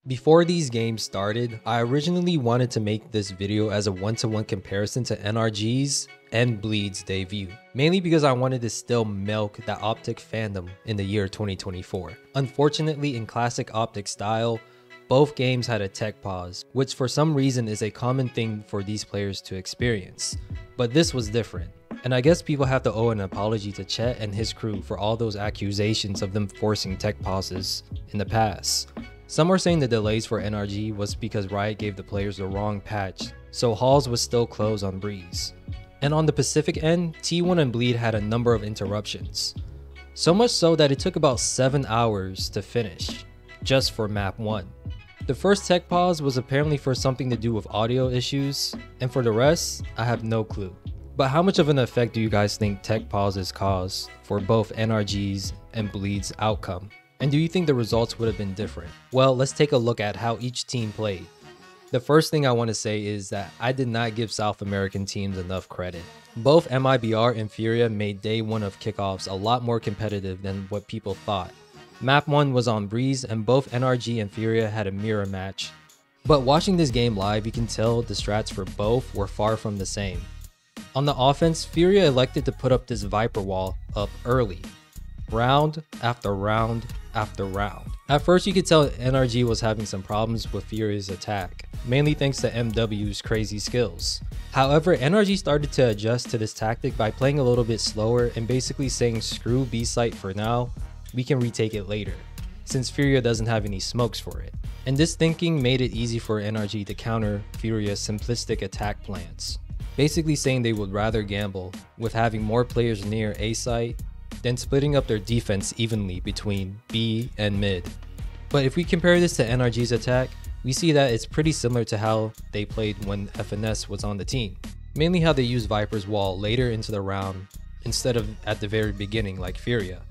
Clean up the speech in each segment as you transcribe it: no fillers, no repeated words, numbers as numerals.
Before these games started, I originally wanted to make this video as a one-to-one comparison to NRG's and Bleed's debut, mainly because I wanted to still milk that Optic fandom in the year 2024. Unfortunately, in classic Optic style, both games had a tech pause, which for some reason is a common thing for these players to experience. But this was different, and I guess people have to owe an apology to Chet and his crew for all those accusations of them forcing tech pauses in the past. Some are saying the delays for NRG was because Riot gave the players the wrong patch, so halls was still closed on Breeze. And on the Pacific end, T1 and Bleed had a number of interruptions. So much so that it took about 7 hours to finish, just for map 1. The first tech pause was apparently for something to do with audio issues, and for the rest, I have no clue. But how much of an effect do you guys think tech pauses cause for both NRG's and Bleed's outcome? And do you think the results would have been different? Well, let's take a look at how each team played. The first thing I want to say is that I did not give South American teams enough credit. Both MIBR and Furia made day 1 of Kickoffs a lot more competitive than what people thought. Map 1 was on Breeze and both NRG and Furia had a mirror match. But watching this game live, you can tell the strats for both were far from the same. On the offense, Furia elected to put up this Viper wall up early, round after round after round. At first you could tell NRG was having some problems with Furia's attack, mainly thanks to MW's crazy skills. However, NRG started to adjust to this tactic by playing a little bit slower and basically saying screw B site for now, we can retake it later, since Furia doesn't have any smokes for it. And this thinking made it easy for NRG to counter Furia's simplistic attack plans, basically saying they would rather gamble with having more players near A site than splitting up their defense evenly between B and mid. But if we compare this to NRG's attack, we see that it's pretty similar to how they played when FNS was on the team. Mainly how they used Viper's wall later into the round instead of at the very beginning like Furia.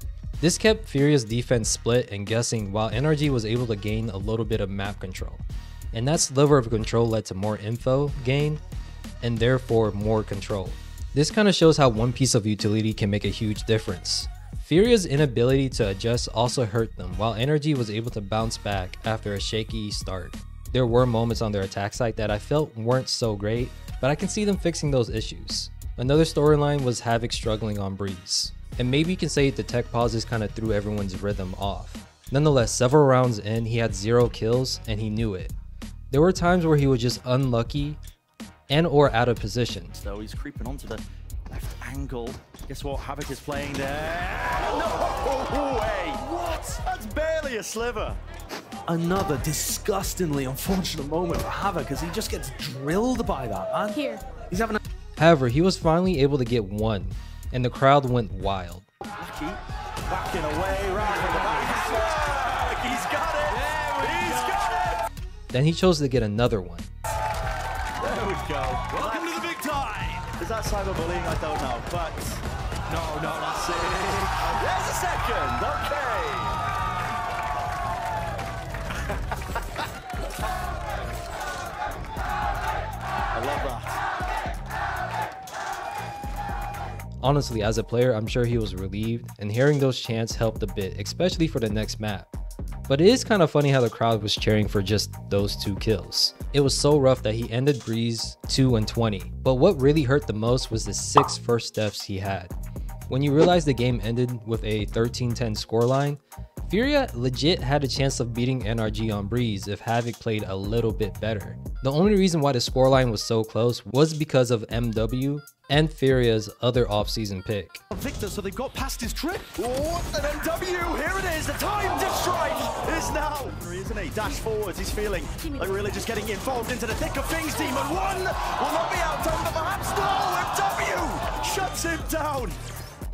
This kept Furia's defense split and guessing while NRG was able to gain a little bit of map control. And that sliver of control led to more info gain and therefore more control. This kind of shows how one piece of utility can make a huge difference. Furia's inability to adjust also hurt them, while NRG was able to bounce back after a shaky start. There were moments on their attack site that I felt weren't so great, but I can see them fixing those issues. Another storyline was Havoc struggling on Breeze, and maybe you can say the tech pauses kind of threw everyone's rhythm off. Nonetheless, several rounds in, he had 0 kills and he knew it. There were times where he was just unlucky and or out of position. So he's creeping onto the left angle. Guess what? Havoc is playing there. No way! What? That's barely a sliver. Another disgustingly unfortunate moment for Havoc as he just gets drilled by that, man. Here. He's having a... However, he was finally able to get one, and the crowd went wild. Lucky backing away right from the back. He's got it! He's got it! Then he chose to get another one. There we go. Welcome to the big time! Is that cyberbullying? I don't know, but... No, that's it. There's a second! Okay! I love that. Honestly, as a player, I'm sure he was relieved, and hearing those chants helped a bit, especially for the next map. But it is kind of funny how the crowd was cheering for just those 2 kills. It was so rough that he ended Breeze 2-20. But what really hurt the most was the 6 first deaths he had. When you realize the game ended with a 13-10 scoreline, Furia legit had a chance of beating NRG on Breeze if Havoc played a little bit better. The only reason why the scoreline was so close was because of MW and Furia's other off-season pick. Victor, so they've got past his trip. Oh, an MW, here it is. The time to strike is now. Isn't he? Dash forwards, he's feeling like really just getting involved into the thick of things. Demon 1 will not be outdone, but perhaps no. MW shuts him down.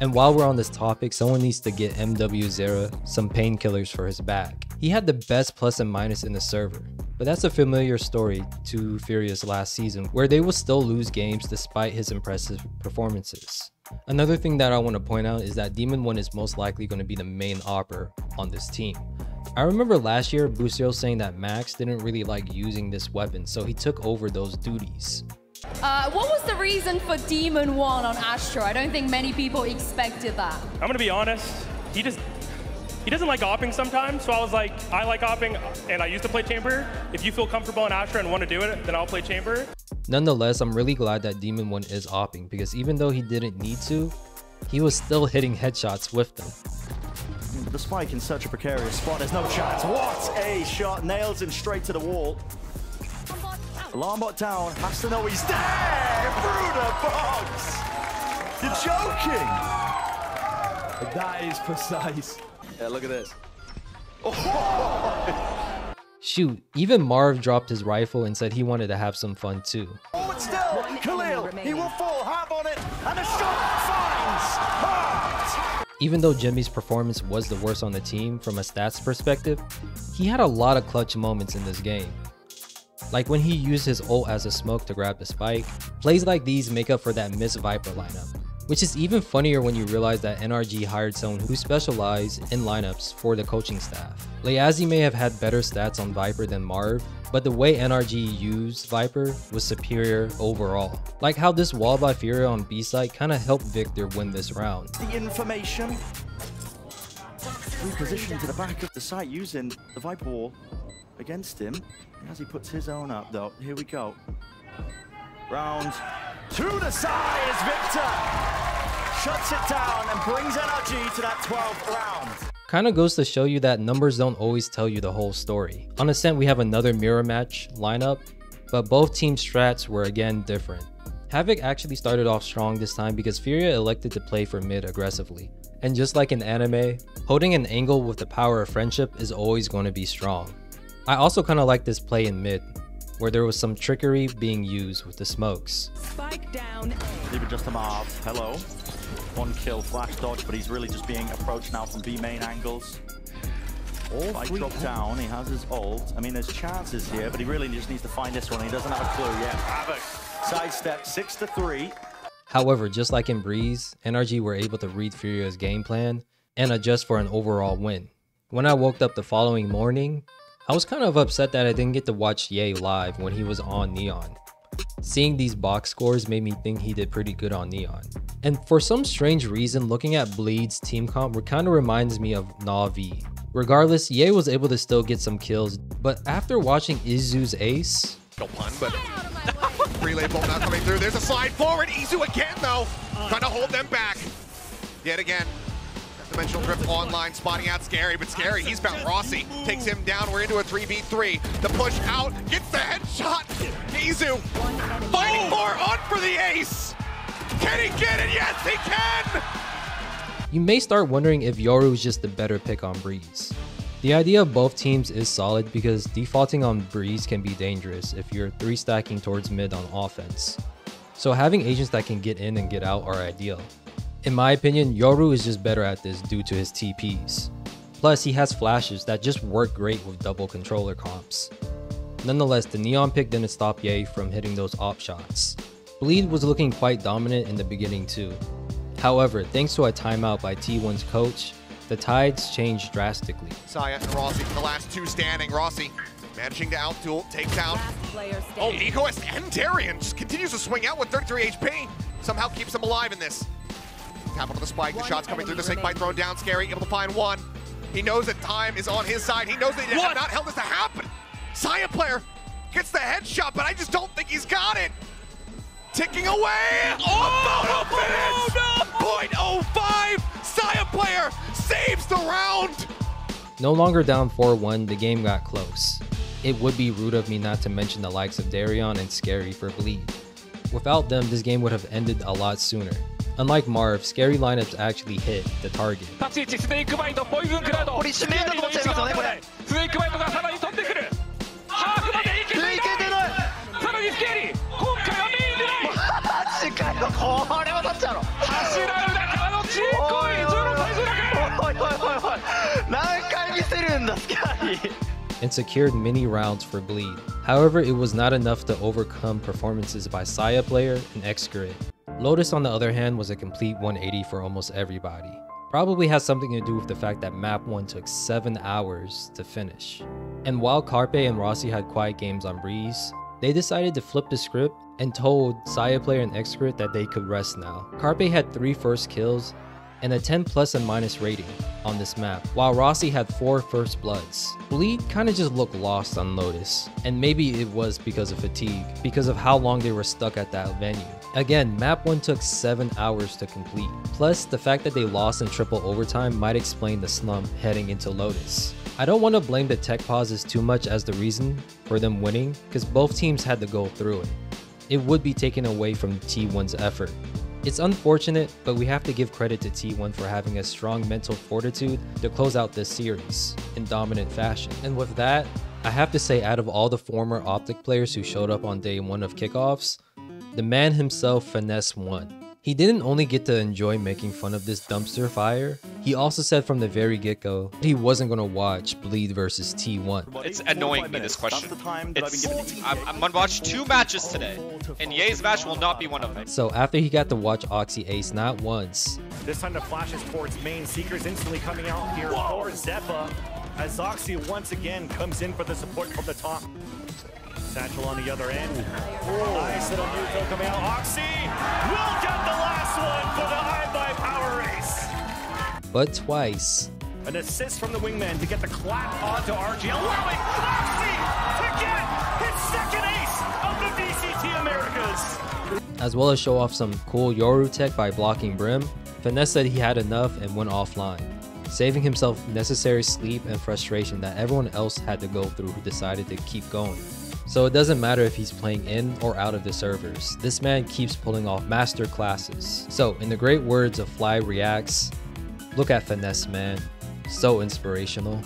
And while we're on this topic, someone needs to get MW Zera some painkillers for his back. He had the best plus and minus in the server, but that's a familiar story to Furia's last season, where they will still lose games despite his impressive performances. Another thing that I want to point out is that Demon 1 is most likely going to be the main opper on this team. I remember last year, Busio saying that Max didn't really like using this weapon, so he took over those duties. What was the reason for Demon 1 on Astro? I don't think many people expected that. I'm gonna be honest, he just He doesn't like opping sometimes, so I was like, I like opping, and I used to play Chamber. If you feel comfortable in Astra and want to do it, then I'll play Chamber. Nonetheless, I'm really glad that Demon1 is opping, because even though he didn't need to, he was still hitting headshots with them. The spike in such a precarious spot, there's no chance. What a shot, nails him straight to the wall. Alarmbot down, has to know he's there! Bruder Box! You're joking! That is precise. Yeah, look at this. Shoot, even Marv dropped his rifle and said he wanted to have some fun too. Forward still, Khalil, he will fall, half on it, and a shot finds Hart! Even though Jimmy's performance was the worst on the team from a stats perspective, he had a lot of clutch moments in this game. Like when he used his ult as a smoke to grab the spike. Plays like these make up for that missed Viper lineup. Which is even funnier when you realize that NRG hired someone who specialized in lineups for the coaching staff. Layazi may have had better stats on Viper than Marv, but the way NRG used Viper was superior overall. Like how this wall by Furia on B site kinda helped Victor win this round. The information. Repositioned to the back of the site using the Viper wall against him. As he puts his own up though, here we go. Round to the side as Victor shuts it down and brings NRG to that 12th round. Kinda goes to show you that numbers don't always tell you the whole story. On Ascent, we have another mirror match lineup, but both team strats were again different. Havoc actually started off strong this time because Furia elected to play for mid aggressively. And just like in anime, holding an angle with the power of friendship is always going to be strong. I also kinda like this play in mid, where there was some trickery being used with the smokes. Spike down. Even just a Marv, hello. One kill, flash dodge, but he's really just being approached now from B main angles. Spike drop down, he has his ult. I mean, there's chances here, but he really just needs to find this one. He doesn't have a clue yet. Havoc, sidestep, 6-3. However, just like in Breeze, NRG were able to read Furia's game plan and adjust for an overall win. When I woke up the following morning, I was kind of upset that I didn't get to watch Ye live when he was on Neon. Seeing these box scores made me think he did pretty good on Neon. And for some strange reason, looking at Bleed's team comp kind of reminds me of Na'Vi. Regardless, Ye was able to still get some kills, but after watching Izu's ace... No pun, but relay bolt now coming through. There's a slide forward. Izu again, though, trying to hold them back. Yet again. Dimensional Drift online, spotting out Scary, but Scary, he's found Rossi, takes him down, we're into a 3v3. The push out, gets the headshot. Izu fighting more on for the ace. Can he get it? Yes, he can! You may start wondering if Yoru is just the better pick on Breeze. The idea of both teams is solid because defaulting on Breeze can be dangerous if you're 3-stacking towards mid on offense. So having agents that can get in and get out are ideal. In my opinion, Yoru is just better at this due to his TPs. Plus, he has flashes that just work great with double controller comps. Nonetheless, the Neon pick didn't stop Ye from hitting those op shots. Bleed was looking quite dominant in the beginning too. However, thanks to a timeout by T1's coach, the tides changed drastically. Saya and Rossi, the last two standing. Rossi managing to out-duel, takes out. Oh, Egoist and Darian just continues to swing out with 33 HP. Somehow keeps him alive in this. Tap onto the spike, the shots coming through, the snake bite thrown down, Scary, able to find one. He knows that time is on his side. He knows that he have not held this to happen. Saya player gets the headshot, but I just don't think he's got it. Ticking away. Oh, no! 0.05. Saya player saves the round. No longer down 4-1, the game got close. It would be rude of me not to mention the likes of Darion and Scary for Bleed. Without them, this game would have ended a lot sooner. Unlike Marv, Scary lineups actually hit the target. And secured many rounds for Bleed. However, it was not enough to overcome performances by Saya player and Excurate. Lotus, on the other hand, was a complete 180 for almost everybody. Probably has something to do with the fact that map 1 took 7 hours to finish. And while Carpe and Rossi had quiet games on Breeze, they decided to flip the script and told Saya player and Excurate that they could rest now. Carpe had 3 first kills, and a 10 plus and minus rating on this map, while Rossi had 4 first bloods. Bleed kinda just looked lost on Lotus, and maybe it was because of fatigue, because of how long they were stuck at that venue. Again, map 1 took 7 hours to complete, plus the fact that they lost in triple overtime might explain the slump heading into Lotus. I don't want to blame the tech pauses too much as the reason for them winning, because both teams had to go through it. It would be taken away from T1's effort. It's unfortunate, but we have to give credit to T1 for having a strong mental fortitude to close out this series in dominant fashion. And with that, I have to say, out of all the former Optic players who showed up on day 1 of Kickoffs, the man himself, Finesse, won. He didn't only get to enjoy making fun of this dumpster fire, he also said from the very get-go he wasn't going to watch Bleed versus T1. It's annoying me, this question. I'm going to watch 2 matches today, and Ye's match will not be one of them. So after he got to watch Oxy ace not once, This time the flashes towards main. Seekers instantly coming out here for Zeppa as Oxy once again comes in for the support from the top. Satchel on the other end. Nice little neutral coming out. Oxy will get the last one for the high-by power race. but twice. An assist from the wingman to get the clap onto RG, allowing Oxy to get his second ace of the VCT Americas. As well as show off some cool Yoru tech by blocking Brim, Finesse said he had enough and went offline, saving himself necessary sleep and frustration that everyone else had to go through who decided to keep going. So it doesn't matter if he's playing in or out of the servers, this man keeps pulling off master classes. So in the great words of Fly Reacts, look at Finesse, man, so inspirational.